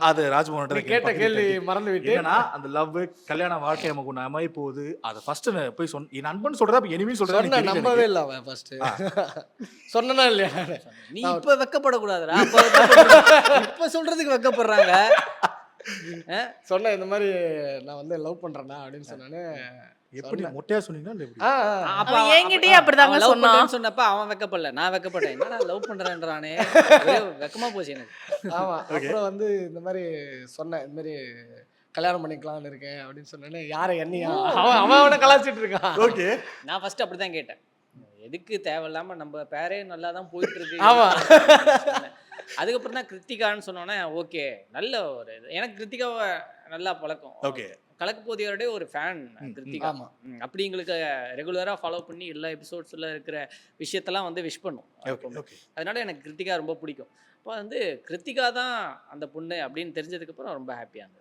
அது ராஜ்மோகன் நீ கேட்ட கேள்வி மறந்து விட்டு என்னன்னா அந்த லவ் கல்யாண வாழ்க்கை நமக்கு ஒண்ணு அமைய போகுது. அதை ஃபர்ஸ்ட் போய் என் நண்பன் சொல்றதா இப்ப எனிமி சொல்றதா சொன்ன நம்பவே இல்லை அவன் ஃபர்ஸ்ட் சொன்னா இல்லையா நீ இப்ப வெக்கப்படக்கூடாதுடா. இப்ப சொல்றதுக்கு வெக்கப்படுறாங்க. சொன்ன இந்த மாதிரி நான் வந்து லவ் பண்றேன்டா அப்படின்னு சொன்னானே. எப்படி மொட்டையா சொன்னீங்களா இல்ல எப்படி? அப்ப அவன் என்கிட்டயே அப்படிதாங்க லவ் சொன்னான். பண்றேன்னு சொன்னப்ப அவன் வெக்கப்படல, நான் வெக்கப்பட்டேன். என்னடா லவ் பண்றேன்றானே, ஒரே வெக்கமா போச்சு எனக்கு. ஆமா. அப்புறம் வந்து இந்த மாதிரி சொன்னேன், இந்த மாதிரி கல்யாணம் பண்ணிக்கலாம்னு இருக்கேன் அப்படின்னு சொன்னேன்னு. யாரை என்னையா? அவன் அவனை கலாச்சிட்டு இருக்கான். ஓகே. நான் ஃபர்ஸ்ட் அப்படிதான் கேட்டேன், எதுக்கு தேவையில்லாம நம்ம பேரே நல்லா தான் போயிட்டு இருக்கு. ஆமா. அதுக்கப்புறம் தான் கிருத்திகான்னு சொன்னோன்னே ஓகே, நல்ல ஒரு எனக்கு கிருத்திகாவை நல்லா பழக்கம். ஓகே. கலக்கப்போதியோட ஒரு ஃபேன் கிருத்திகா. ஆமா. அப்படி எங்களுக்கு ரெகுலராக ஃபாலோ பண்ணி எல்லா எபிசோட்ஸில் இருக்கிற விஷயத்தெல்லாம் வந்து விஷ் பண்ணும். ஓகே. அதனால எனக்கு கிருத்திகா ரொம்ப பிடிக்கும். அப்போ வந்து கிருத்திகா தான் அந்த பொண்ணு அப்படின்னு தெரிஞ்சதுக்கப்புறம் ரொம்ப ஹாப்பியாக இருந்தது.